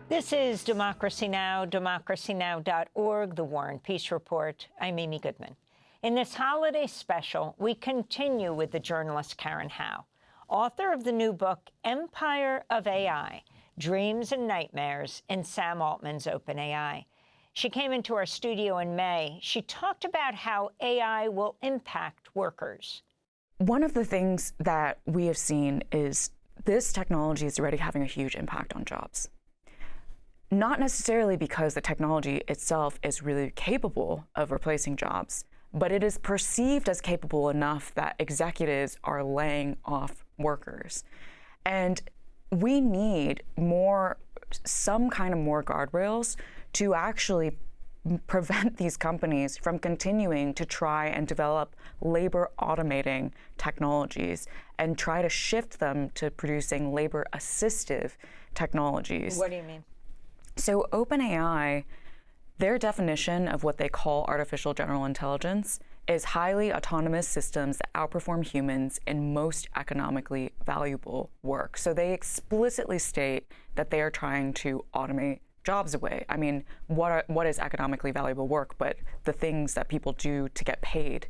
This is Democracy Now!, democracynow.org, The War and Peace Report. I'm Amy Goodman. In this holiday special, we continue with the journalist Karen Hao, author of the new book, Empire of AI, Dreams and Nightmares in Sam Altman's OpenAI. She came into our studio in May. She talked about how AI will impact workers. One of the things that we have seen is this technology is already having a huge impact on jobs. Not necessarily because the technology itself is really capable of replacing jobs, but it is perceived as capable enough that executives are laying off workers. And we need some kind of more guardrails to actually prevent these companies from continuing to try and develop labor automating technologies and try to shift them to producing labor assistive technologies. What do you mean? So OpenAI, their definition of what they call artificial general intelligence is highly autonomous systems that outperform humans in most economically valuable work. So they explicitly state that they are trying to automate jobs away. I mean, what is economically valuable work but the things that people do to get paid?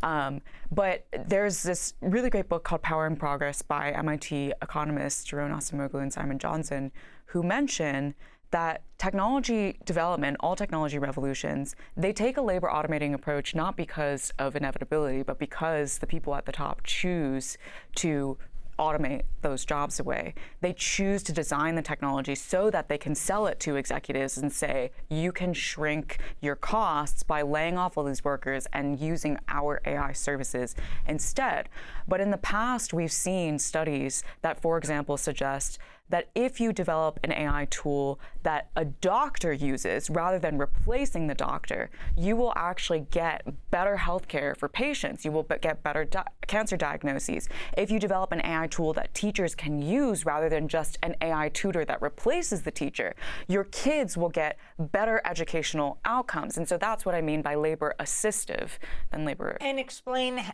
But there's this really great book called Power and Progress by MIT economists Jeroen Acemoglu and Simon Johnson, who mention that technology development, all technology revolutions, they take a labor automating approach not because of inevitability, but because the people at the top choose to automate those jobs away. They choose to design the technology so that they can sell it to executives and say, you can shrink your costs by laying off all these workers and using our AI services instead. But in the past, we've seen studies that, for example, suggest that if you develop an AI tool that a doctor uses rather than replacing the doctor, you will actually get better healthcare for patients. You will get better cancer diagnoses. If you develop an AI tool that teachers can use rather than just an AI tutor that replaces the teacher, your kids will get better educational outcomes. And so that's what I mean by labor assistive than labor. And explain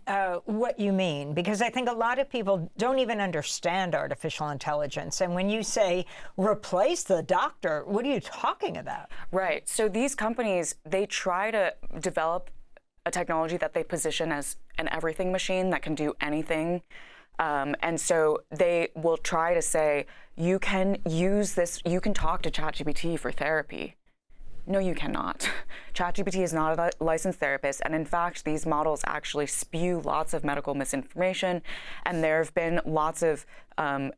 what you mean, because I think a lot of people don't even understand artificial intelligence. And when you say replace the doctor, what are you talking about? Right. So these companies, they try to develop a technology that they position as an everything machine that can do anything. And so they will try to say, you can use this, you can talk to ChatGPT for therapy. No, you cannot. ChatGPT is not a licensed therapist. And in fact, these models actually spew lots of medical misinformation. And there have been lots of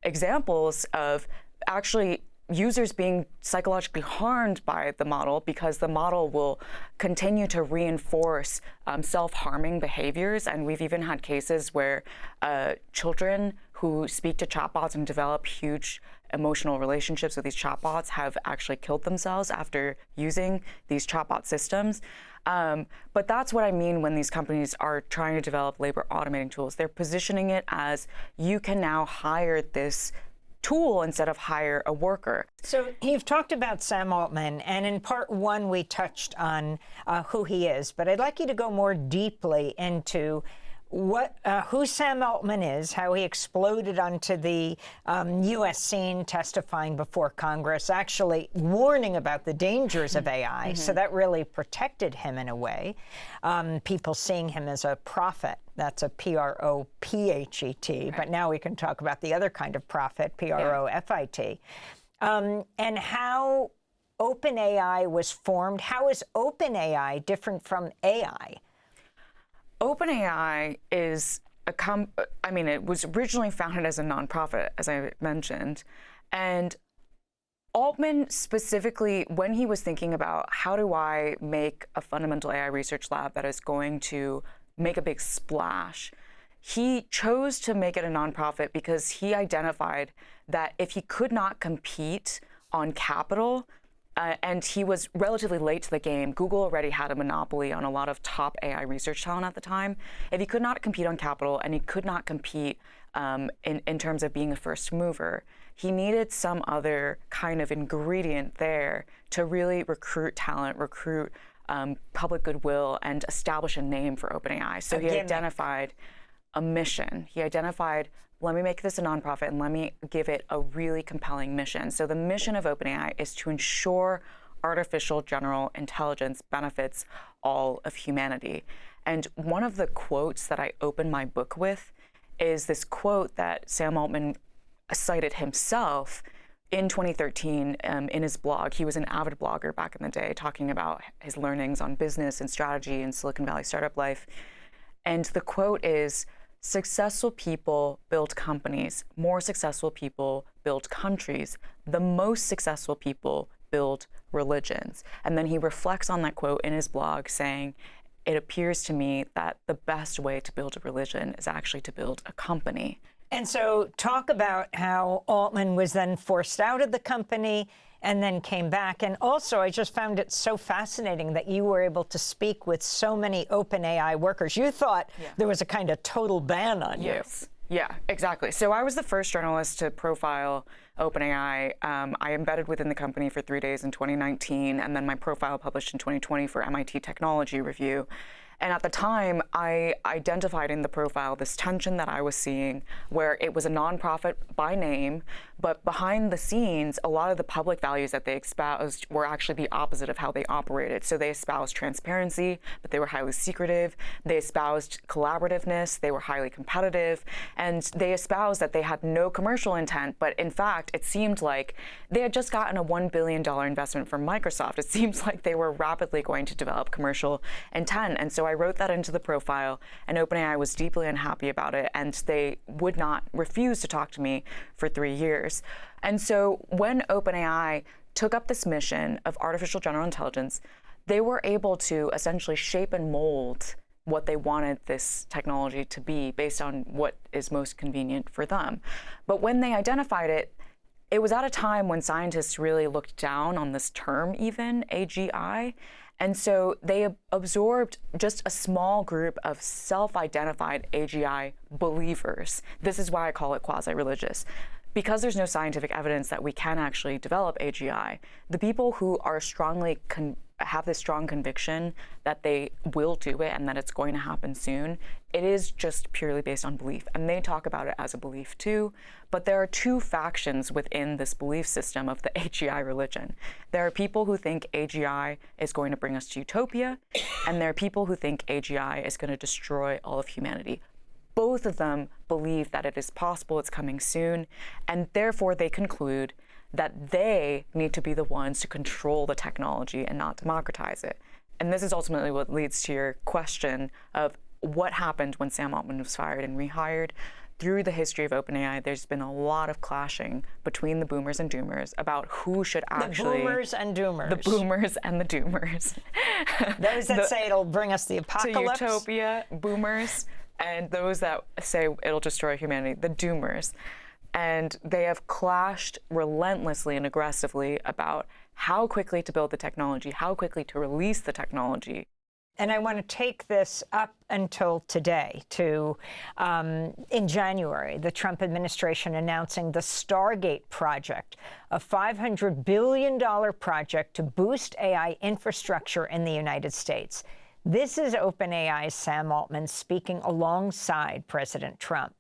examples of actually users being psychologically harmed by the model because the model will continue to reinforce self-harming behaviors. And we've even had cases where children who speak to chatbots and develop huge emotional relationships with these chatbots have actually killed themselves after using these chatbot systems. But that's what I mean when these companies are trying to develop labor automating tools. They're positioning it as you can now hire this tool instead of hire a worker. So you've talked about Sam Altman, and in part one, we touched on who he is, but I'd like you to go more deeply into who Sam Altman is, how he exploded onto the U.S. scene, testifying before Congress, actually warning about the dangers of AI. Mm-hmm. So that really protected him in a way. People seeing him as a prophet. That's a P-R-O-P-H-E-T. Right. But now we can talk about the other kind of prophet, P-R-O-F-I-T. And how OpenAI was formed. How is OpenAI different from AI? OpenAI is it was originally founded as a nonprofit, as I mentioned. And Altman specifically, when he was thinking about how do I make a fundamental AI research lab that is going to make a big splash, he chose to make it a nonprofit because he identified that if he could not compete on capital, and he was relatively late to the game. Google already had a monopoly on a lot of top AI research talent at the time. If he could not compete on capital and he could not compete in terms of being a first mover, he needed some other kind of ingredient there to really recruit talent, recruit public goodwill, and establish a name for OpenAI. So he identified a mission. He identified, let me make this a nonprofit and let me give it a really compelling mission. So the mission of OpenAI is to ensure artificial general intelligence benefits all of humanity. And one of the quotes that I open my book with is this quote that Sam Altman cited himself in 2013 in his blog. He was an avid blogger back in the day, talking about his learnings on business and strategy and Silicon Valley startup life. And the quote is, "Successful people build companies. More successful people build countries. The most successful people build religions." And then he reflects on that quote in his blog, saying, "It appears to me that the best way to build a religion is actually to build a company." And so talk about how Altman was then forced out of the company and then came back. And also, I just found it so fascinating that you were able to speak with so many OpenAI workers. You thought there was a kind of total ban on you. Yes. Yeah, exactly. So I was the first journalist to profile OpenAI. I embedded within the company for 3 days in 2019, and then my profile published in 2020 for MIT Technology Review. And at the time, I identified in the profile this tension that I was seeing, where it was a nonprofit by name, but behind the scenes, a lot of the public values that they espoused were actually the opposite of how they operated. So they espoused transparency, but they were highly secretive. They espoused collaborativeness. They were highly competitive. And they espoused that they had no commercial intent. But in fact, it seemed like they had just gotten a $1 billion investment from Microsoft. It seems like they were rapidly going to develop commercial intent. And so I wrote that into the profile, and OpenAI was deeply unhappy about it, and they would not refuse to talk to me for 3 years. And so when OpenAI took up this mission of artificial general intelligence, they were able to essentially shape and mold what they wanted this technology to be based on what is most convenient for them. But when they identified it, it was at a time when scientists really looked down on this term even, AGI. And so they absorbed just a small group of self-identified AGI believers. This is why I call it quasi-religious. Because there's no scientific evidence that we can actually develop AGI, the people who are have this strong conviction that they will do it and that it's going to happen soon, it is just purely based on belief. And they talk about it as a belief too. But there are two factions within this belief system of the AGI religion. There are people who think AGI is going to bring us to utopia, and there are people who think AGI is going to destroy all of humanity. Both of them believe that it is possible, it's coming soon, and therefore they conclude that they need to be the ones to control the technology and not democratize it. And this is ultimately what leads to your question of what happened when Sam Altman was fired and rehired. Through the history of OpenAI, there's been a lot of clashing between the boomers and doomers about who should actually... The boomers and doomers. The boomers and the doomers. Those that say it'll bring us the apocalypse. To utopia, boomers, and those that say it'll destroy humanity, the doomers. And they have clashed relentlessly and aggressively about how quickly to build the technology, how quickly to release the technology. And I want to take this up until today to, in January, the Trump administration announcing the Stargate project, a $500 billion project to boost AI infrastructure in the United States. This is OpenAI's Sam Altman speaking alongside President Trump.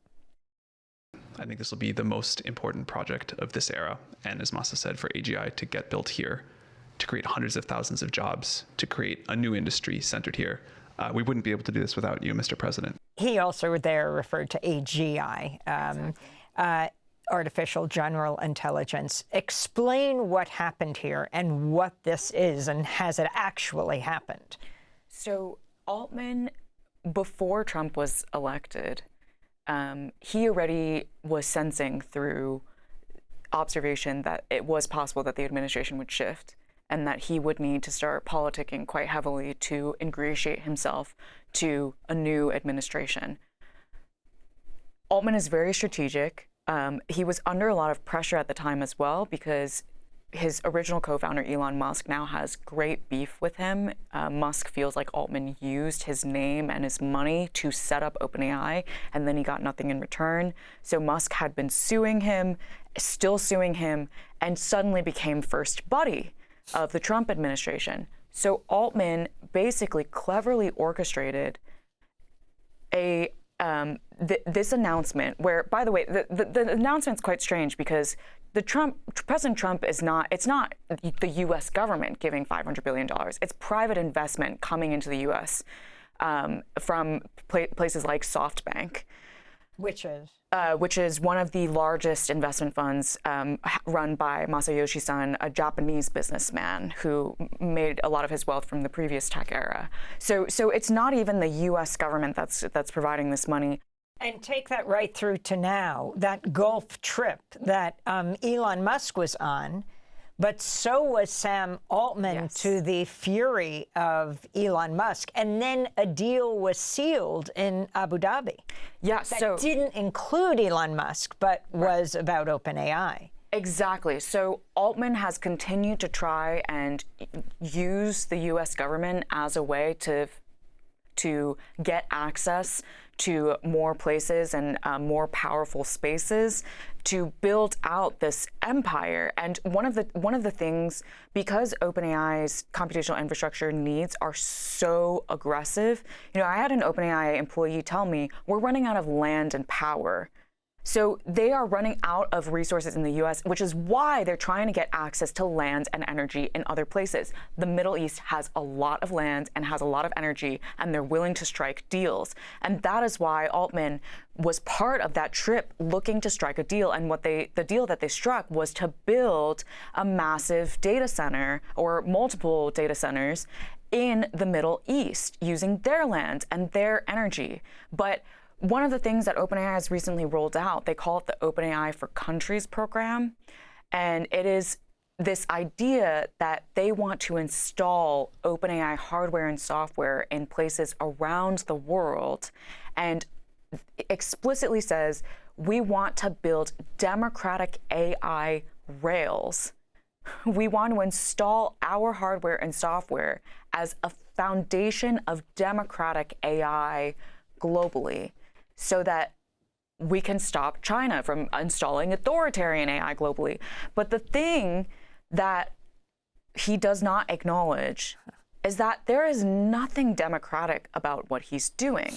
I think this will be the most important project of this era. And as Masa said, for AGI to get built here, to create hundreds of thousands of jobs, to create a new industry centered here. We wouldn't be able to do this without you, Mr. President. He also there referred to AGI, artificial general intelligence. Explain what happened here and what this is, and has it actually happened? So Altman, before Trump was elected, he already was sensing through observation that it was possible that the administration would shift and that he would need to start politicking quite heavily to ingratiate himself to a new administration. Altman is very strategic. He was under a lot of pressure at the time as well, because his original co-founder, Elon Musk, now has great beef with him. Musk feels like Altman used his name and his money to set up OpenAI, and then he got nothing in return. So Musk had been suing him, still suing him, and suddenly became first buddy of the Trump administration. So Altman basically cleverly orchestrated a this announcement, where, by the way, the announcement's quite strange because President Trump it's not the U.S. government giving $500 billion. It's private investment coming into the U.S. From places like SoftBank. Which is one of the largest investment funds run by Masayoshi Son, a Japanese businessman who made a lot of his wealth from the previous tech era. So it's not even the U.S. government that's providing this money. And take that right through to now, that Gulf trip that Elon Musk was on, but so was Sam Altman, to the fury of Elon Musk. And then a deal was sealed in Abu Dhabi. Yes. That didn't include Elon Musk, but was about OpenAI. Exactly. So Altman has continued to try and use the U.S. government as a way to get access to more places and more powerful spaces to build out this empire. And one of the things, because OpenAI's computational infrastructure needs are so aggressive, I had an OpenAI employee tell me, we're running out of land and power. So they are running out of resources in the U.S., which is why they're trying to get access to land and energy in other places. The Middle East has a lot of land and has a lot of energy, and they're willing to strike deals. And that is why Altman was part of that trip looking to strike a deal. And the deal that they struck was to build a massive data center or multiple data centers in the Middle East using their land and their energy. But one of the things that OpenAI has recently rolled out, they call it the OpenAI for Countries program. And it is this idea that they want to install OpenAI hardware and software in places around the world, and explicitly says, we want to build democratic AI rails. We want to install our hardware and software as a foundation of democratic AI globally, so that we can stop China from installing authoritarian AI globally. But the thing that he does not acknowledge is that there is nothing democratic about what he's doing.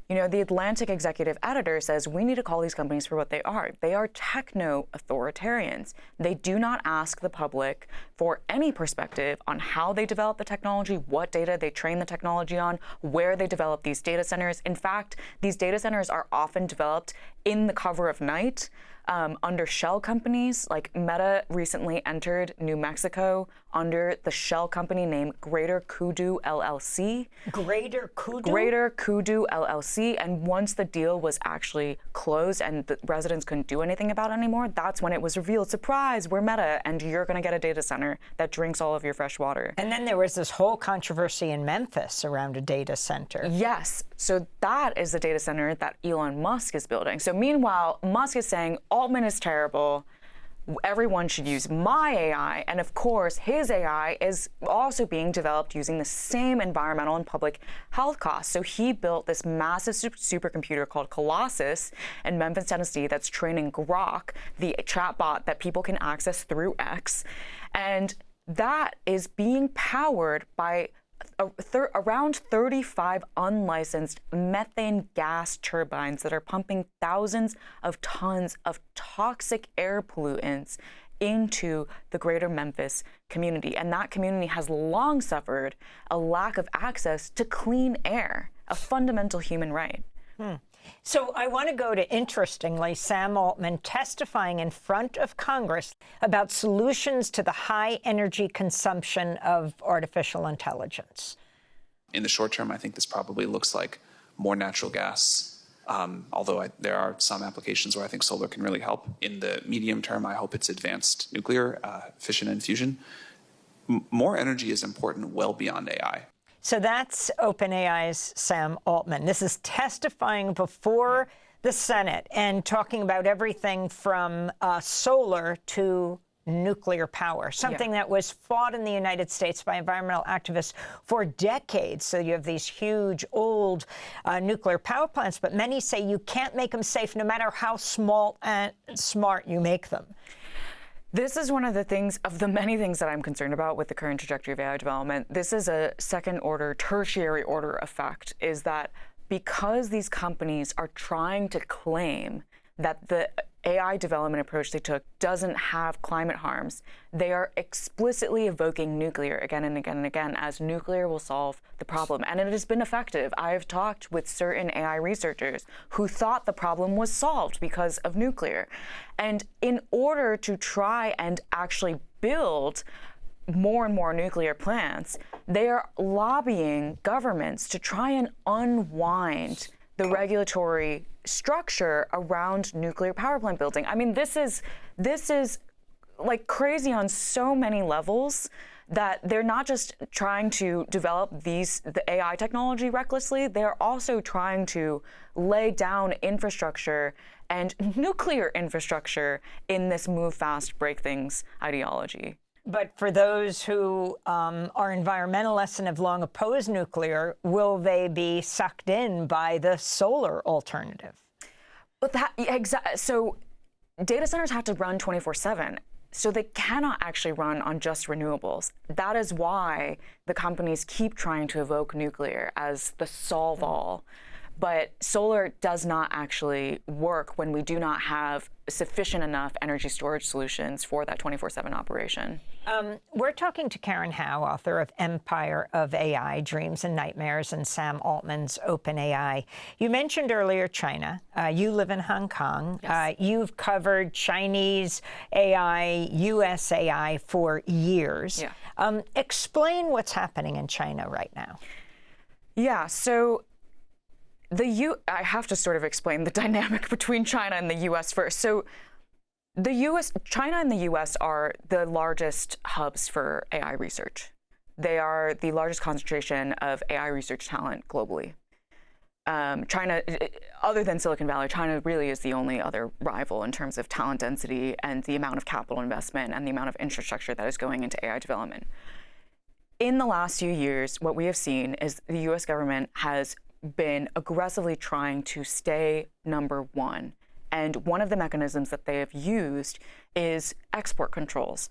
The Atlantic executive editor says we need to call these companies for what they are. They are techno-authoritarians. They do not ask the public for any perspective on how they develop the technology, what data they train the technology on, where they develop these data centers. In fact, these data centers are often developed in the cover of night under shell companies. Like Meta recently entered New Mexico under the shell company named Greater Kudu LLC. Greater Kudu? Greater Kudu LLC. And once the deal was actually closed and the residents couldn't do anything about it anymore, that's when it was revealed, surprise, we're Meta, and you're going to get a data center that drinks all of your fresh water. And then there was this whole controversy in Memphis around a data center. Yes. So that is the data center that Elon Musk is building. So meanwhile, Musk is saying Altman is terrible. Everyone should use my AI. And of course, his AI is also being developed using the same environmental and public health costs. So he built this massive supercomputer called Colossus in Memphis, Tennessee, that's training Grok, the chatbot that people can access through X. And that is being powered by around 35 unlicensed methane gas turbines that are pumping thousands of tons of toxic air pollutants into the greater Memphis community. And that community has long suffered a lack of access to clean air, a fundamental human right. So I want to go to, interestingly, Sam Altman testifying in front of Congress about solutions to the high energy consumption of artificial intelligence. In the short term, I think this probably looks like more natural gas, although there are some applications where I think solar can really help. In the medium term, I hope it's advanced nuclear, fission and fusion. More energy is important well beyond AI. So that's OpenAI's Sam Altman. This is testifying before the Senate and talking about everything from solar to nuclear power, something that was fought in the United States by environmental activists for decades. So you have these huge old nuclear power plants, but many say you can't make them safe no matter how small and smart you make them. This is one of the things, of the many things that I'm concerned about with the current trajectory of AI development. This is a second order, tertiary order effect, is that because these companies are trying to claim that the AI development approach they took doesn't have climate harms, they are explicitly evoking nuclear again and again and again as nuclear will solve the problem. And it has been effective. I have talked with certain AI researchers who thought the problem was solved because of nuclear. And in order to try and actually build more and more nuclear plants, they are lobbying governments to try and unwind the regulatory structure around nuclear power plant building. I mean, this is like crazy on so many levels that they're not just trying to develop the AI technology recklessly, they're also trying to lay down infrastructure and nuclear infrastructure in this move fast, break things ideology. But for those who are environmentalists and have long opposed nuclear, will they be sucked in by the solar alternative? But so data centers have to run 24/7. So they cannot actually run on just renewables. That is why the companies keep trying to evoke nuclear as the solve-all. But solar does not actually work when we do not have sufficient enough energy storage solutions for that 24/7 operation. We're talking to Karen Hao, author of Empire of AI, Dreams and Nightmares, and Sam Altman's OpenAI. You mentioned earlier China. You live in Hong Kong. Yes. You've covered Chinese AI, US AI for years. Yeah. Explain what's happening in China right now. Yeah, so I have to sort of explain the dynamic between China and the US first. So China and the US are the largest hubs for AI research. They are the largest concentration of AI research talent globally. China, other than Silicon Valley, China really is the only other rival in terms of talent density and the amount of capital investment and the amount of infrastructure that is going into AI development. In the last few years, what we have seen is the US government has been aggressively trying to stay number one. And one of the mechanisms that they have used is export controls.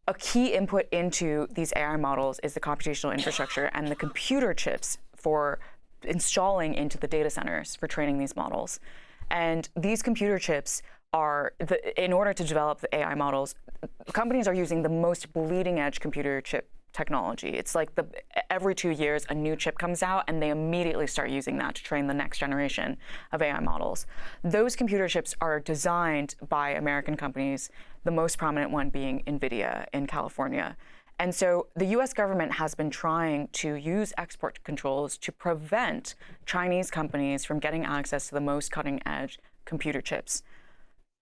A key input into these AI models is the computational infrastructure and the computer chips for installing into the data centers for training these models. And these computer chips are, in order to develop the AI models, companies are using the most bleeding edge computer chip technology. It's like every 2 years a new chip comes out and they immediately start using that to train the next generation of AI models. Those computer chips are designed by American companies, the most prominent one being NVIDIA in California. And so the US government has been trying to use export controls to prevent Chinese companies from getting access to the most cutting edge computer chips.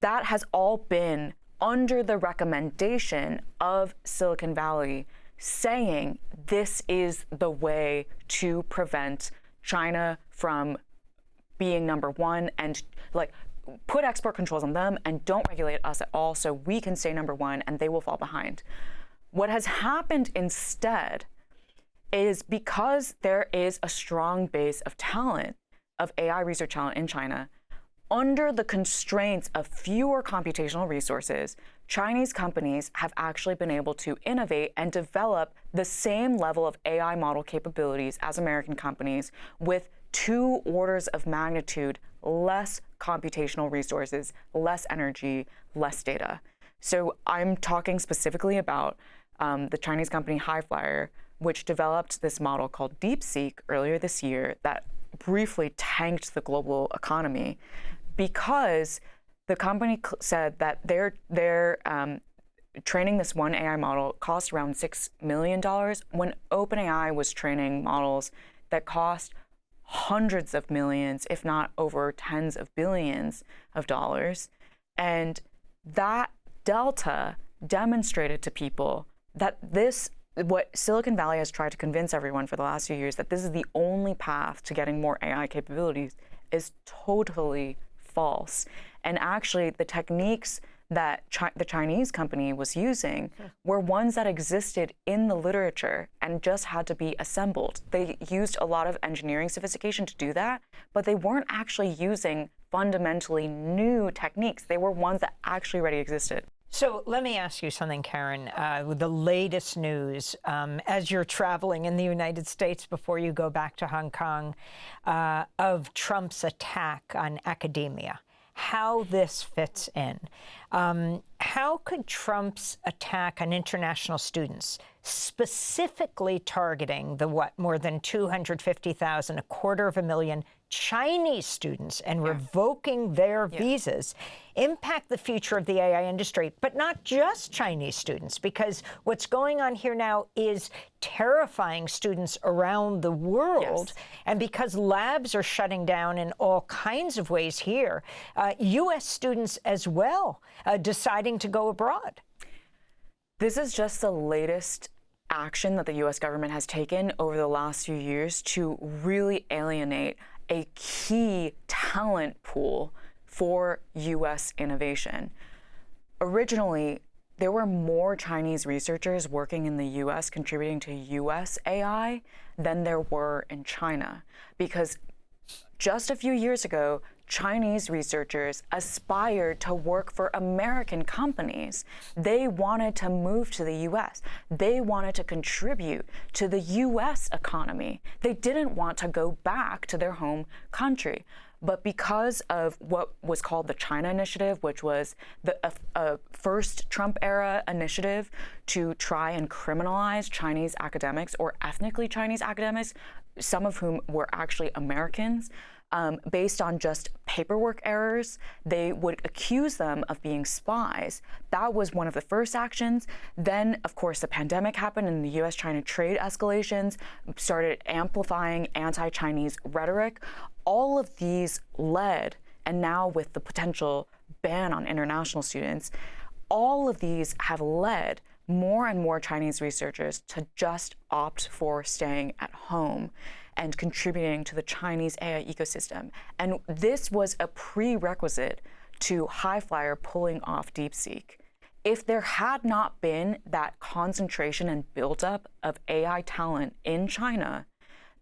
That has all been under the recommendation of Silicon Valley, saying this is the way to prevent China from being number one and like put export controls on them and don't regulate us at all so we can stay number one and they will fall behind. What has happened instead is because there is a strong base of talent, of AI research talent in China, under the constraints of fewer computational resources, Chinese companies have actually been able to innovate and develop the same level of AI model capabilities as American companies with 2 orders of magnitude less computational resources, less energy, less data. So I'm talking specifically about the Chinese company Highflyer, which developed this model called DeepSeek earlier this year that briefly tanked the global economy, because the company said that their training this one AI model cost around $6 million when OpenAI was training models that cost hundreds of millions, if not over tens of billions of dollars. And that delta demonstrated to people that what Silicon Valley has tried to convince everyone for the last few years, that this is the only path to getting more AI capabilities, is totally false. And actually, the techniques that the Chinese company was using were ones that existed in the literature and just had to be assembled. They used a lot of engineering sophistication to do that, but they weren't actually using fundamentally new techniques. They were ones that actually already existed. So let me ask you something, Karen. With the latest news, as you're traveling in the United States before you go back to Hong Kong, of Trump's attack on academia, how this fits in. How could Trump's attack on international students, specifically targeting the more than 250,000, 250,000 Chinese students and revoking their visas, impact the future of the AI industry? But not just Chinese students, because what's going on here now is terrifying students around the world. And because labs are shutting down in all kinds of ways here, U.S. students as well deciding to go abroad. This is just the latest action that the U.S. government has taken over the last few years to really alienate a key talent pool for U.S. innovation. Originally, there were more Chinese researchers working in the U.S. contributing to U.S. AI than there were in China, because just a few years ago, Chinese researchers aspired to work for American companies. They wanted to move to the US. They wanted to contribute to the US economy. They didn't want to go back to their home country. But because of what was called the China Initiative, which was the first Trump-era initiative to try and criminalize Chinese academics, or ethnically Chinese academics, some of whom were actually Americans, based on just paperwork errors, they would accuse them of being spies. That was one of the first actions. Then, of course, the pandemic happened and the US-China trade escalations started amplifying anti-Chinese rhetoric. All of these led, and now with the potential ban on international students, all of these have led more and more Chinese researchers to just opt for staying at home and contributing to the Chinese AI ecosystem. And this was a prerequisite to Highflyer pulling off DeepSeek. If there had not been that concentration and buildup of AI talent in China,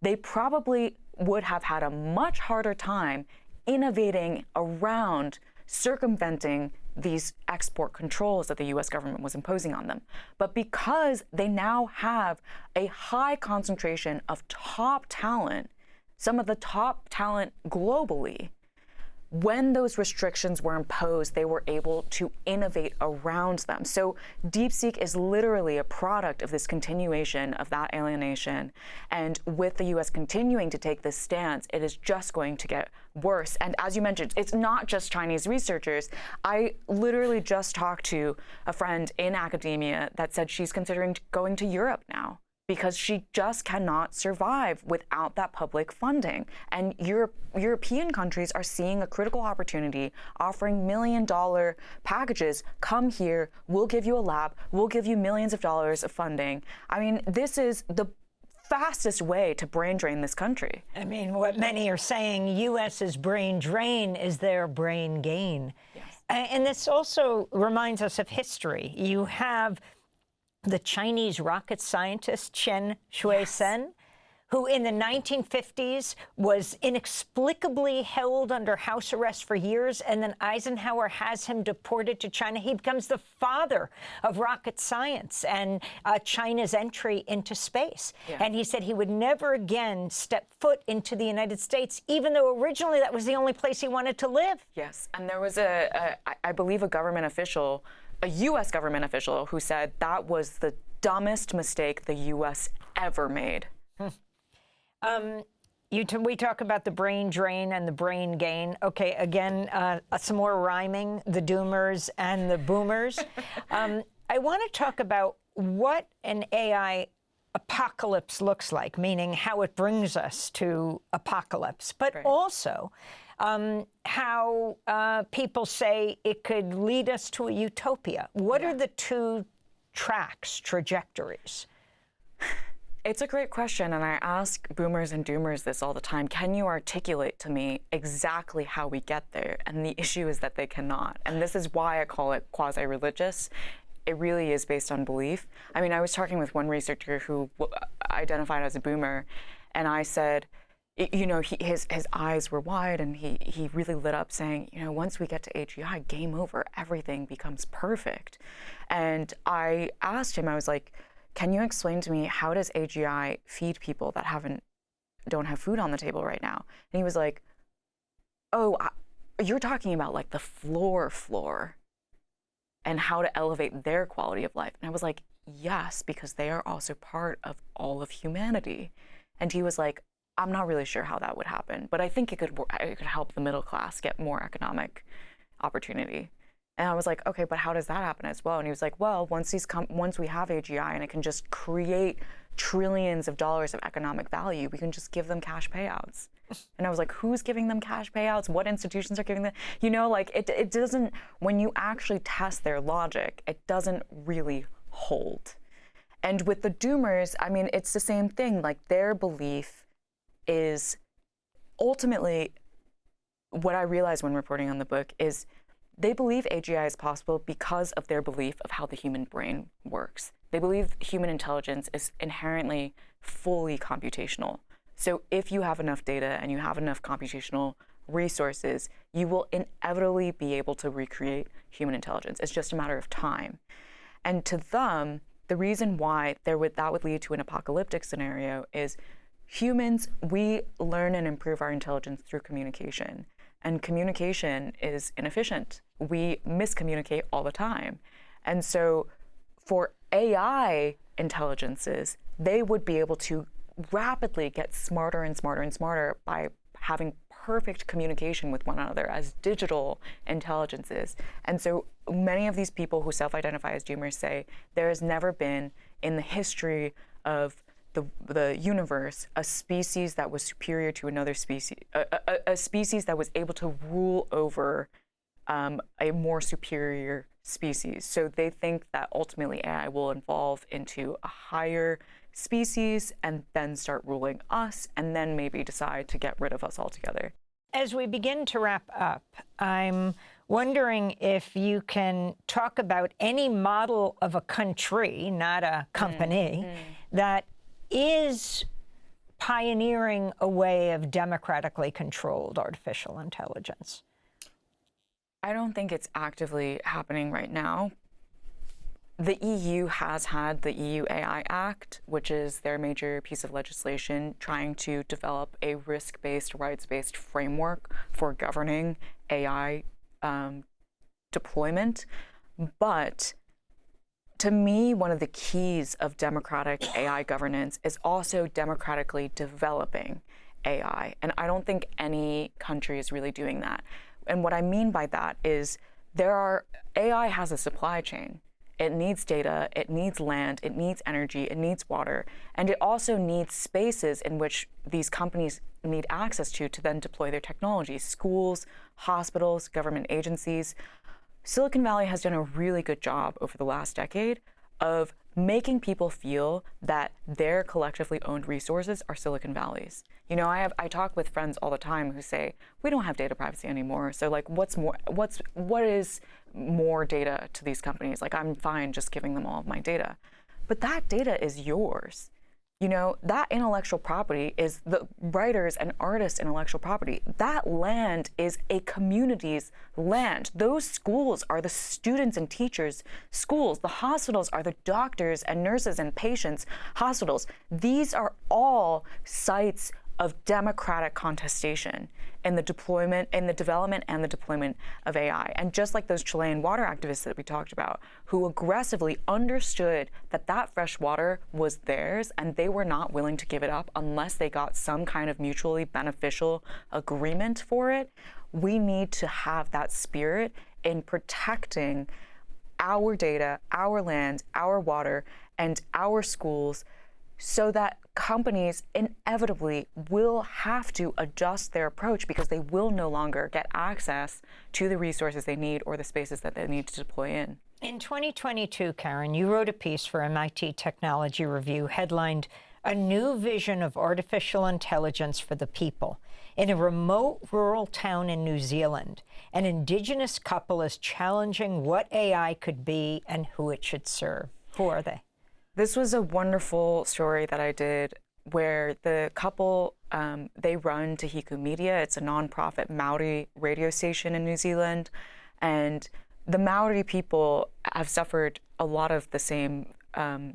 they probably would have had a much harder time innovating around circumventing these export controls that the US government was imposing on them. But because they now have a high concentration of top talent, some of the top talent globally, when those restrictions were imposed, they were able to innovate around them. So DeepSeek is literally a product of this continuation of that alienation. And with the US continuing to take this stance, it is just going to get worse. And as you mentioned, it's not just Chinese researchers. I literally just talked to a friend in academia that said she's considering going to Europe now, because she just cannot survive without that public funding. And European countries are seeing a critical opportunity, offering $1 million packages. Come here, we'll give you a lab, we'll give you millions of dollars of funding. I mean, this is the fastest way to brain drain this country. I mean, what many are saying, U.S.'s brain drain is their brain gain. Yes. And this also reminds us of history. You have the Chinese rocket scientist Chen Shui-sen, who in the 1950s was inexplicably held under house arrest for years, and then Eisenhower has him deported to China. He becomes the father of rocket science and China's entry into space. Yeah. And he said he would never again step foot into the United States, even though originally that was the only place he wanted to live. Yes, and there was I believe a government official, a U.S. government official, who said that was the dumbest mistake the U.S. ever made. We talk about the brain drain and the brain gain. Okay, again, some more rhyming, the doomers and the boomers. I want to talk about what an AI apocalypse looks like, meaning how it brings us to apocalypse, but also how people say it could lead us to a utopia. What are the two trajectories? It's a great question, and I ask boomers and doomers this all the time. Can you articulate to me exactly how we get there? And the issue is that they cannot. And this is why I call it quasi-religious. It really is based on belief. I mean, I was talking with one researcher who identified as a boomer, and I said, his eyes were wide, and he really lit up saying, once we get to AGI, game over, everything becomes perfect. And I asked him, I was like, can you explain to me, how does AGI feed people that don't have food on the table right now? And he was like, oh, you're talking about like the floor and how to elevate their quality of life. And I was like, yes, because they are also part of all of humanity. And he was like, I'm not really sure how that would happen, but I think it could help the middle class get more economic opportunity. And I was like, okay, but how does that happen as well? And he was like, well, once we have AGI and it can just create trillions of dollars of economic value, we can just give them cash payouts. And I was like, who's giving them cash payouts? What institutions are giving them? It doesn't, when you actually test their logic, it doesn't really hold. And with the doomers, I mean, it's the same thing. Like, their belief is ultimately, what I realized when reporting on the book is they believe AGI is possible because of their belief of how the human brain works. They believe human intelligence is inherently fully computational. So if you have enough data and you have enough computational resources, you will inevitably be able to recreate human intelligence. It's just a matter of time. And to them, the reason why that would lead to an apocalyptic scenario is humans, we learn and improve our intelligence through communication. And communication is inefficient. We miscommunicate all the time. And so for AI intelligences, they would be able to rapidly get smarter and smarter and smarter by having perfect communication with one another as digital intelligences. And so many of these people who self-identify as doomers say there has never been in the history of the universe a species that was superior to another species, a species that was able to rule over a more superior species. So they think that ultimately AI will evolve into a higher species and then start ruling us, and then maybe decide to get rid of us altogether. As we begin to wrap up, I'm wondering if you can talk about any model of a country, not a company, that is pioneering a way of democratically controlled artificial intelligence. I don't think it's actively happening right now. The EU has had the EU AI Act, which is their major piece of legislation trying to develop a risk-based, rights-based framework for governing AI deployment. But to me, one of the keys of democratic AI governance is also democratically developing AI. And I don't think any country is really doing that. And what I mean by that is AI has a supply chain. It needs data, it needs land, it needs energy, it needs water, and it also needs spaces in which these companies need access to then deploy their technologies. Schools, hospitals, government agencies. Silicon Valley has done a really good job over the last decade of making people feel that their collectively owned resources are Silicon Valley's. I talk with friends all the time who say, we don't have data privacy anymore. So like, what is more data to these companies? Like, I'm fine just giving them all of my data. But that data is yours. That intellectual property is the writers' and artists' intellectual property. That land is a community's land. Those schools are the students and teachers' schools. The hospitals are the doctors and nurses and patients' hospitals. These are all sites of democratic contestation in the development and the deployment of AI. And just like those Chilean water activists that we talked about, who aggressively understood that fresh water was theirs and they were not willing to give it up unless they got some kind of mutually beneficial agreement for it, we need to have that spirit in protecting our data, our land, our water, and our schools, so that companies inevitably will have to adjust their approach because they will no longer get access to the resources they need or the spaces that they need to deploy in. In 2022, Karen, you wrote a piece for MIT Technology Review headlined "A New Vision of Artificial Intelligence for the People." In a remote rural town in New Zealand, an indigenous couple is challenging what AI could be and who it should serve. Who are they? This was a wonderful story that I did where the couple, they run Tahiku Media. It's a nonprofit Maori radio station in New Zealand. And the Maori people have suffered a lot of the same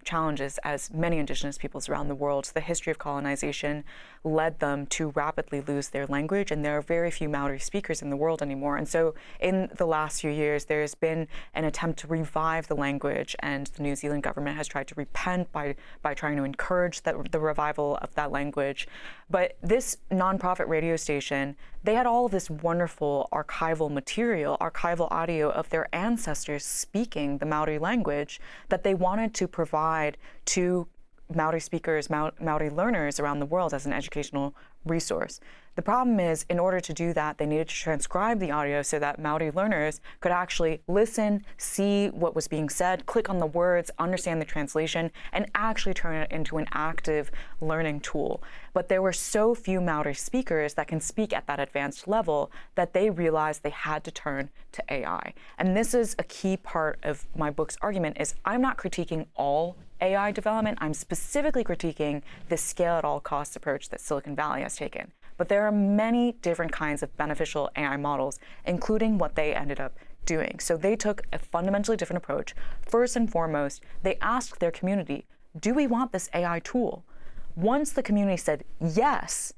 challenges as many indigenous peoples around the world. The history of colonization led them to rapidly lose their language, and there are very few Maori speakers in the world anymore. And so in the last few years, there's been an attempt to revive the language, and the New Zealand government has tried to repent by trying to encourage the revival of that language. But this nonprofit radio station, they had all of this wonderful archival material, archival audio of their ancestors speaking the Maori language that they wanted to provide to Maori speakers, Maori learners around the world as an educational resource. The problem is, in order to do that, they needed to transcribe the audio so that Maori learners could actually listen, see what was being said, click on the words, understand the translation, and actually turn it into an active learning tool. But there were so few Maori speakers that can speak at that advanced level that they realized they had to turn to AI. And this is a key part of my book's argument, is I'm not critiquing all AI development. I'm specifically critiquing the scale at all costs approach that Silicon Valley has taken. But there are many different kinds of beneficial AI models, including what they ended up doing. So they took a fundamentally different approach. First and foremost, they asked their community, do we want this AI tool? Once the community said yes,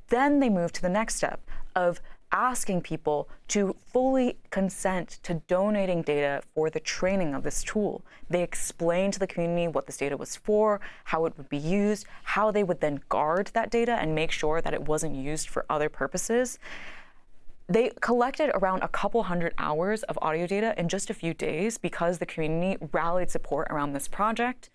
then they moved to the next step of asking people to fully consent to donating data for the training of this tool. They explained to the community what this data was for, how it would be used, how they would then guard that data and make sure that it wasn't used for other purposes. They collected around a couple hundred hours of audio data in just a few days because the community rallied support around this project.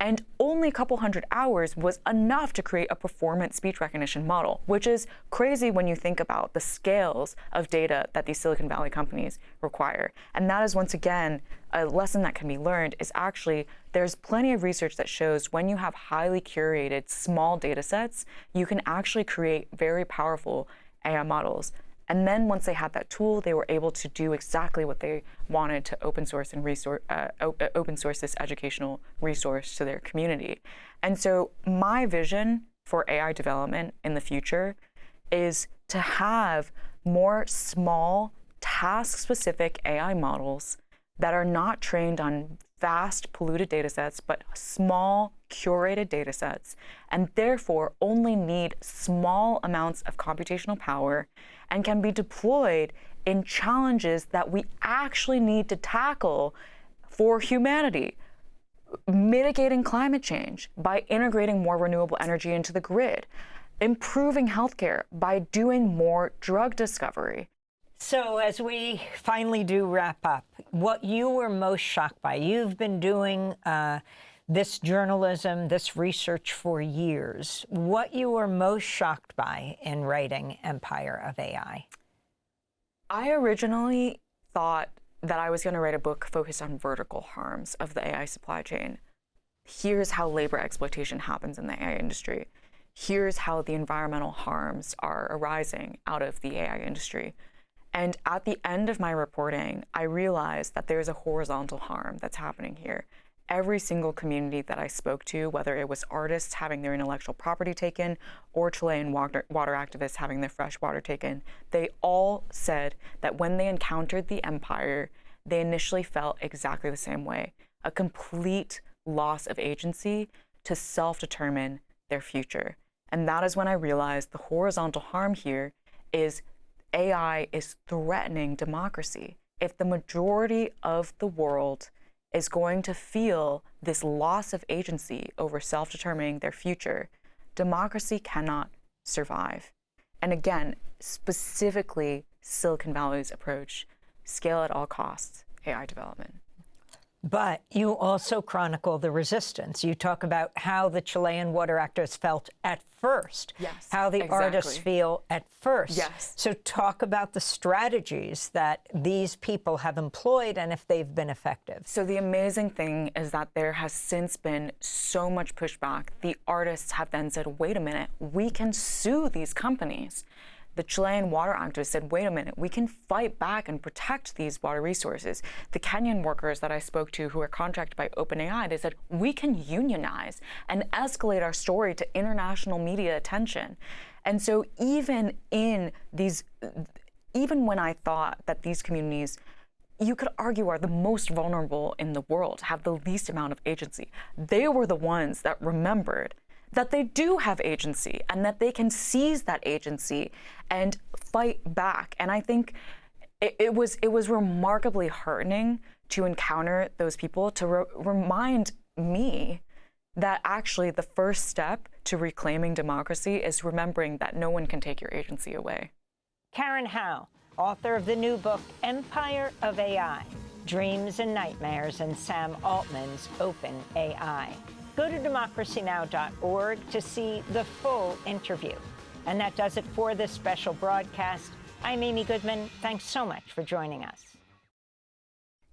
And only a couple hundred hours was enough to create a performance speech recognition model, which is crazy when you think about the scales of data that these Silicon Valley companies require. And that is, once again, a lesson that can be learned is actually there's plenty of research that shows when you have highly curated small data sets, you can actually create very powerful AI models. And then once they had that tool, they were able to do exactly what they wanted to open source and open source this educational resource to their community. And so my vision for AI development in the future is to have more small, task-specific AI models that are not trained on vast, polluted data sets, but small, curated data sets, and therefore only need small amounts of computational power and can be deployed in challenges that we actually need to tackle for humanity. Mitigating climate change by integrating more renewable energy into the grid, improving healthcare by doing more drug discovery. So as we finally do wrap up, what you were most shocked by, you've been doing this journalism, this research for years, what you were most shocked by in writing Empire of AI? I originally thought that I was going to write a book focused on vertical harms of the AI supply chain. Here's how labor exploitation happens in the AI industry. Here's how the environmental harms are arising out of the AI industry. And at the end of my reporting, I realized that there's a horizontal harm that's happening here. Every single community that I spoke to, whether it was artists having their intellectual property taken or Chilean water activists having their fresh water taken, they all said that when they encountered the empire, they initially felt exactly the same way, a complete loss of agency to self-determine their future. And that is when I realized the horizontal harm here is AI is threatening democracy. If the majority of the world is going to feel this loss of agency over self-determining their future, democracy cannot survive. And again, specifically Silicon Valley's approach, scale at all costs, AI development. But you also chronicle the resistance. You talk about how the Chilean water activists felt at first, yes, how the exactly. artists feel at first. Yes. So talk about the strategies that these people have employed and if they've been effective. So the amazing thing is that there has since been so much pushback. The artists have then said, wait a minute, we can sue these companies. The Chilean water activists said, wait a minute, we can fight back and protect these water resources. The Kenyan workers that I spoke to who are contracted by OpenAI, they said, we can unionize and escalate our story to international media attention. And so even when I thought that these communities, you could argue, are the most vulnerable in the world, have the least amount of agency, they were the ones that remembered that they do have agency and that they can seize that agency and fight back. And I think it was remarkably heartening to encounter those people, to remind me that actually the first step to reclaiming democracy is remembering that no one can take your agency away. Karen Hao, author of the new book, Empire of AI, Dreams and Nightmares in Sam Altman's OpenAI. Go to democracynow.org to see the full interview. And that does it for this special broadcast. I'm Amy Goodman. Thanks so much for joining us.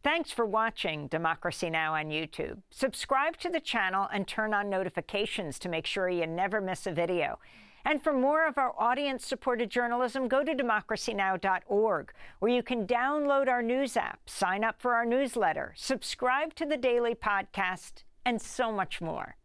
Thanks for watching Democracy Now! On YouTube. Subscribe to the channel and turn on notifications to make sure you never miss a video. And for more of our audience-supported journalism, go to democracynow.org, where you can download our news app, sign up for our newsletter, subscribe to the daily podcast, and so much more.